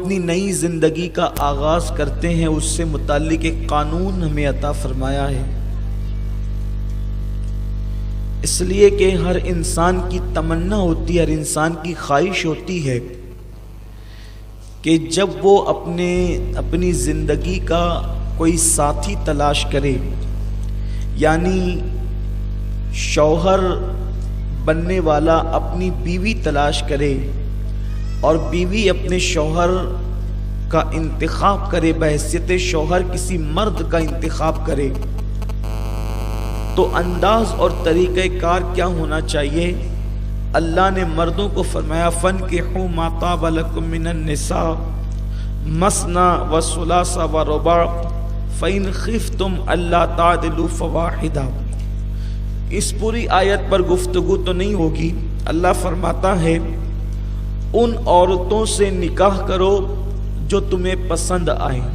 اپنی نئی زندگی کا آغاز کرتے ہیں اس سے متعلق ایک قانون ہمیں عطا فرمایا ہے، اس لیے کہ ہر انسان کی تمنا ہوتی ہے، ہر انسان کی خواہش ہوتی ہے کہ جب وہ اپنی زندگی کا کوئی ساتھی تلاش کرے، یعنی شوہر بننے والا اپنی بیوی تلاش کرے اور بیوی اپنے شوہر کا انتخاب کرے، بحیثیت شوہر کسی مرد کا انتخاب کرے، تو انداز اور طریقہ کار کیا ہونا چاہیے؟ اللہ نے مردوں کو فرمایا فَانكِحُوا مَا طَابَ لَكُم مِّنَ النِّسَاءِ مَثْنَىٰ وَثُلَاثَ وَرُبَاعَ فَإِنْ خِفْتُمْ أَلَّا تَعْدِلُوا فَوَاحِدَةً۔ اس پوری آیت پر گفتگو تو نہیں ہوگی۔ اللہ فرماتا ہے ان عورتوں سے نکاح کرو جو تمہیں پسند آئیں،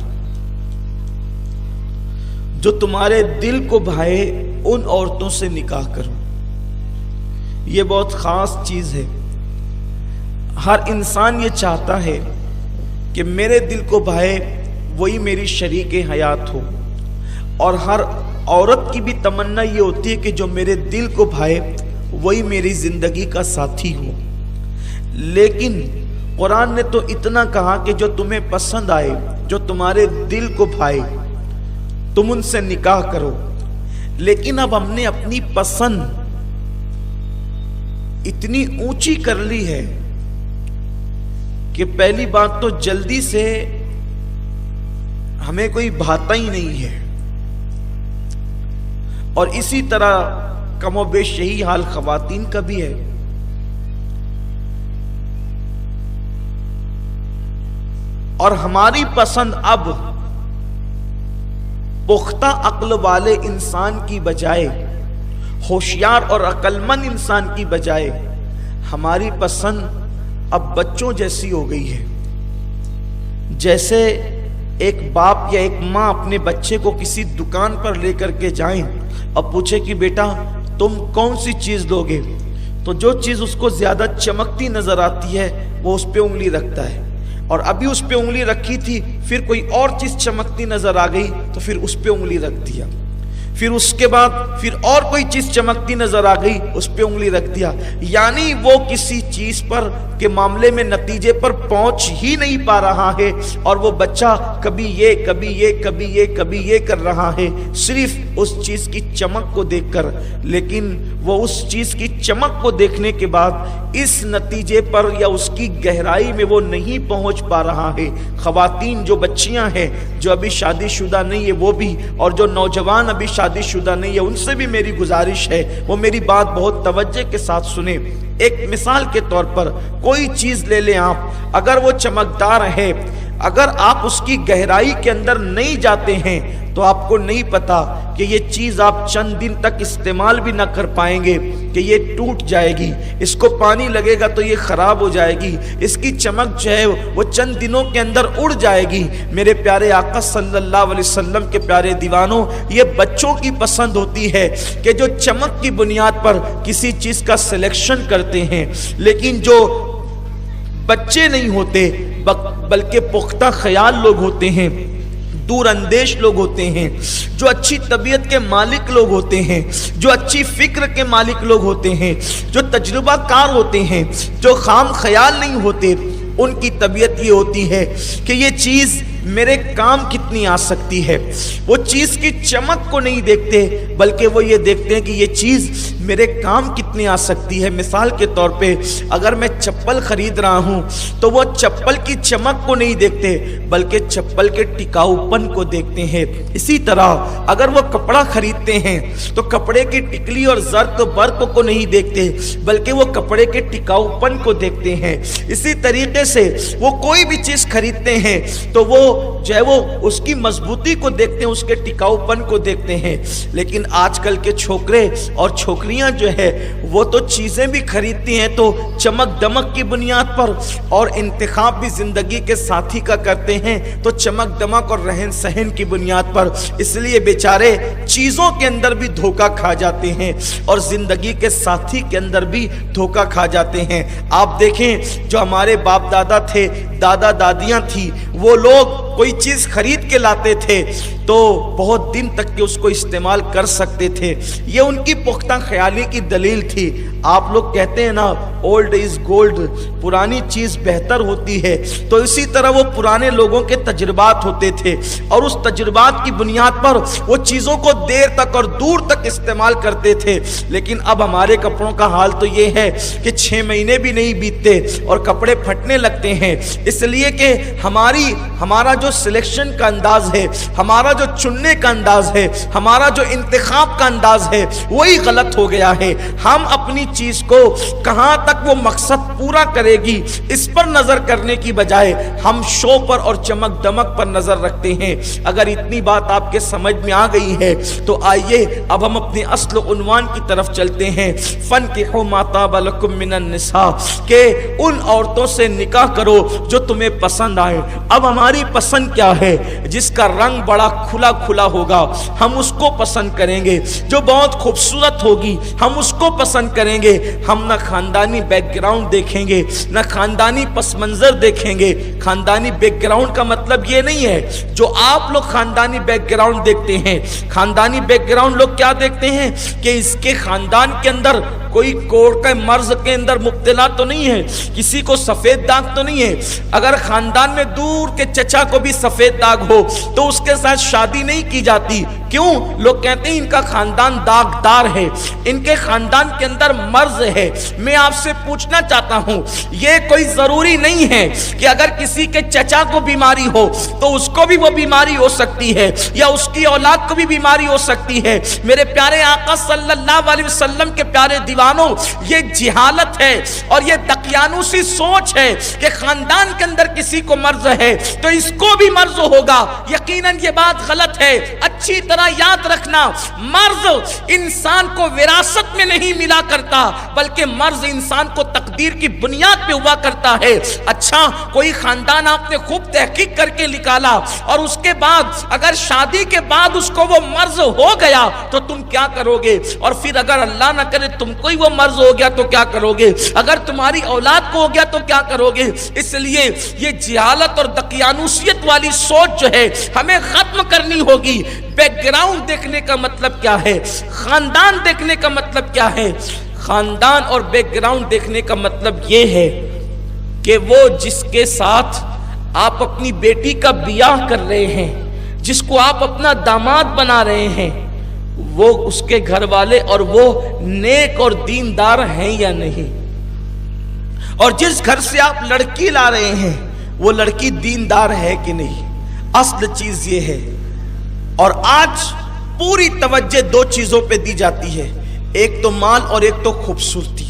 جو تمہارے دل کو بھائے، ان عورتوں سے نکاح کرو۔ یہ بہت خاص چیز ہے۔ ہر انسان یہ چاہتا ہے کہ میرے دل کو بھائے وہی میری شریک حیات ہو، اور ہر عورت کی بھی تمنا یہ ہوتی ہے کہ جو میرے دل کو بھائے وہی میری زندگی کا ساتھی ہو۔ لیکن قرآن نے تو اتنا کہا کہ جو تمہیں پسند آئے، جو تمہارے دل کو بھائے، تم ان سے نکاح کرو۔ لیکن اب ہم نے اپنی پسند اتنی اونچی کر لی ہے کہ پہلی بات تو جلدی سے ہمیں کوئی بھاتا ہی نہیں ہے، اور اسی طرح کم و بیش یہی حال خواتین کا بھی ہے۔ اور ہماری پسند اب پختہ عقل والے انسان کی بجائے، ہوشیار اور عقل مند انسان کی بجائے، ہماری پسند اب بچوں جیسی ہو گئی ہے۔ جیسے ایک باپ یا ایک ماں اپنے بچے کو کسی دکان پر لے کر کے جائیں اور پوچھے کہ بیٹا تم کون سی چیز لوگے، تو جو چیز اس کو زیادہ چمکتی نظر آتی ہے وہ اس پہ انگلی رکھتا ہے، اور ابھی اس پہ انگلی رکھی تھی، پھر کوئی اور چیز چمکتی نظر آ گئی تو پھر اس پہ انگلی رکھ دیا، پھر اس کے بعد پھر اور کوئی چیز چمکتی نظر آ گئی اس پہ انگلی رکھ دیا۔ یعنی وہ کسی چیز پر کے معاملے میں نتیجے پر پہنچ ہی نہیں پا رہا ہے، اور وہ بچہ کبھی یہ کبھی یہ کبھی یہ کبھی یہ کر رہا ہے، صرف اس چیز کی چمک کو دیکھ کر۔ لیکن وہ اس چیز کی چمک کو دیکھنے کے بعد اس نتیجے پر یا اس کی گہرائی میں وہ نہیں پہنچ پا رہا ہے۔ خواتین جو بچیاں ہیں، جو ابھی شادی شدہ نہیں ہے وہ بھی، اور جو نوجوان ابھی شادی شدہ نہیں ہے ان سے بھی میری گزارش ہے وہ میری بات بہت توجہ کے ساتھ سنیں۔ ایک مثال کے طور پر کوئی چیز لے لیں آپ، اگر وہ چمکدار ہے، اگر آپ اس کی گہرائی کے اندر نہیں جاتے ہیں تو آپ کو نہیں پتا کہ یہ چیز آپ چند دن تک استعمال بھی نہ کر پائیں گے کہ یہ ٹوٹ جائے گی، اس کو پانی لگے گا تو یہ خراب ہو جائے گی، اس کی چمک جو ہے وہ چند دنوں کے اندر اڑ جائے گی۔ میرے پیارے آقا صلی اللہ علیہ وسلم کے پیارے دیوانوں، یہ بچوں کی پسند ہوتی ہے کہ جو چمک کی بنیاد پر کسی چیز کا سلیکشن کرتے ہیں، لیکن جو بچے نہیں ہوتے بلکہ پختہ خیال لوگ ہوتے ہیں، دور اندیش لوگ ہوتے ہیں، جو اچھی طبیعت کے مالک لوگ ہوتے ہیں، جو اچھی فکر کے مالک لوگ ہوتے ہیں، جو تجربہ کار ہوتے ہیں، جو خام خیال نہیں ہوتے، ان کی طبیعت یہ ہوتی ہے کہ یہ چیز میرے کام کتنی آ سکتی ہے۔ وہ چیز کی چمک کو نہیں دیکھتے بلکہ وہ یہ دیکھتے ہیں کہ یہ چیز میرے کام کتنی آ سکتی ہے۔ مثال کے طور پہ اگر میں چپل خرید رہا ہوں تو وہ چپل کی چمک کو نہیں دیکھتے بلکہ چپل کے ٹکاؤ پن کو دیکھتے ہیں۔ اسی طرح اگر وہ کپڑا خریدتے ہیں تو کپڑے کی ٹکلی اور زرق برق کو نہیں دیکھتے بلکہ وہ کپڑے کے ٹکاؤ پن کو دیکھتے ہیں۔ اسی طریقے سے وہ کوئی بھی چیز خریدتے ہیں تو وہ जो है वो उसकी मजबूती को देखते हैं, उसके टिकाऊपन को देखते हैं। लेकिन आजकल के छोकरे और छोकरियां जो है वो तो चीजें भी खरीदती हैं तो चमक दमक की बुनियाद पर, और इंतखाब भी जिंदगी के साथी का करते हैं तो चमक दमक और रहन सहन की बुनियाद पर। इसलिए बेचारे चीजों के अंदर भी धोखा खा जाते हैं और जिंदगी के साथी के अंदर भी धोखा खा जाते हैं। आप देखें, जो हमारे बाप दादा थे, दादा दादियां थी, वो लोग कोई चीज खरीद के लाते थे तो बहुत दिन तक के उसको इस्तेमाल कर सकते थे। ये उनकी पुख्ता ख्याली की दलील थी। आप लोग कहते हैं ना, ओल्ड इज गोल्ड, पुरानी चीज बेहतर होती है। तो इसी तरह वो पुराने लोगों के तजुर्बात होते थे और उस तजुर्बात की बुनियाद पर वो चीजों को देर तक और दूर तक इस्तेमाल करते थे। लेकिन अब हमारे कपड़ों का हाल तो ये है कि 6 महीने भी नहीं बीतते और कपड़े फटने लगते हैं, इसलिए कि हमारा जो सिलेक्शन का अंदाज है, हमारा जो चुनने का अंदाज है, हमारा जो इंतखाब का अंदाज है, वही गलत हो गया है। हम अपनी चीज को कहां तक वो मकसद पूरा करेगी इस पर नजर करने की बजाय हम शो पर और चमक दमक पर नजर रखते हैं। अगर इतनी बात आपके समझ में आ गई है तो आइए अब हम अपने अस्ल उन्वान की तरफ चलते हैं। फनकिहू मा ताब लकुम मिनन निसा, के उन औरतों से निकाह करो जो तुम्हें पसंद आए। अब हमारी पसंद क्या है? जिसका रंग बड़ा खुला खुला होगा हम उसको पसंद करेंगे, जो बहुत खूबसूरत होगी हम उसको पसंद करेंगे। हम ना खानदानी बैकग्राउंड देखेंगे, ना खानदानी पस मंजर देखेंगे। खानदानी बैकग्राउंड का मतलब ये नहीं है जो आप लोग खानदानी बैकग्राउंड देखते हैं। खानदानी बैकग्राउंड लोग क्या देखते हैं कि इसके खानदान के अंदर कोई कोड़ का मर्ज के अंदर मुब्तला तो नहीं है, किसी को सफेद दाग तो नहीं है। अगर खानदान में दूर के चचा को भी सफेद दाग हो तो उसके साथ शादी नहीं की जाती। क्यों? लोग कहते हैं इनका खानदान दागदार है, इनके खानदान के अंदर मर्ज है। मैं आपसे पूछना चाहता हूं, ये कोई जरूरी नहीं है कि अगर किसी के चचा को बीमारी हो तो उसको भी वो बीमारी हो सकती है या उसकी औलाद को भी बीमारी हो सकती है। मेरे प्यारे आका सल्लल्लाहु अलैहि वसल्लम के प्यारे दीवानों, ये जिहालत है और ये दकियानूसी सोच है कि खानदान के अंदर किसी को मर्ज है तो इसको भी मर्ज होगा। यकीनन ये बात गलत है। अच्छी तरह याद रखना, मर्ज इंसान को विरासत में नहीं मिला करता, बल्कि मर्ज इंसान को तकदीर की बुनियाद पे हुआ करता है। अच्छा, कोई खानदान आपने खूब तहकीक करके निकाला और उसके बाद अगर शादी के बाद उसको वो मर्ज हो गया तो तुम क्या करोगे? और फिर अगर अल्लाह ना करे तुमको ही वो मर्ज हो गया तो क्या करोगे? अगर तुम्हारी औलाद को हो गया तो क्या करोगे? इसलिए ये जिहालत और दकियानूसियत वाली सोच जो है हमें खत्म करनी होगी। बैकग्राउंड देखने का मतलब क्या है? खानदान देखने का मतलब क्या है? खानदान और बैकग्राउंड देखने का मतलब ये है कि वो जिसके साथ आप अपनी बेटी का बियाह कर रहे हैं, जिसको आप अपना दामाद बना रहे हैं, वो उसके घर वाले और वो नेक और दीनदार हैं या नहीं। और जिस घर से आप लड़की ला रहे हैं वो लड़की दीनदार है कि नहीं। असल चीज ये है। और आज पूरी तवज्जो 2 चीजों पे दी जाती है, एक तो माल और एक तो खूबसूरती।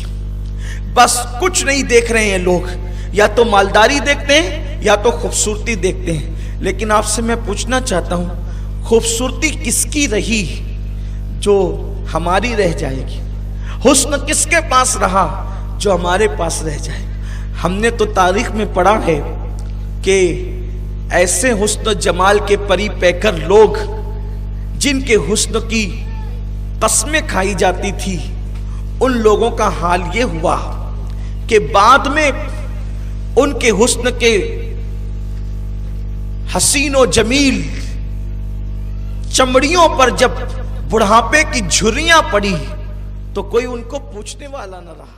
बस कुछ नहीं देख रहे हैं लोग, या तो मालदारी देखते हैं या तो खूबसूरती देखते हैं। लेकिन आपसे मैं पूछना चाहता हूं, खूबसूरती किसकी रही जो हमारी रह जाएगी? हुस्न किसके पास रहा जो हमारे पास रह जाए? हमने तो तारीख में पढ़ा है कि ऐसे हुस्न जमाल के परी पैकर लोग जिनके हुस्न की कस्में खाई जाती थी, उन लोगों का हाल ये हुआ कि बाद में उनके हुस्न के हसीन और जमील चमड़ियों पर जब बुढ़ापे की झुर्रियां पड़ी तो कोई उनको पूछने वाला न रहा।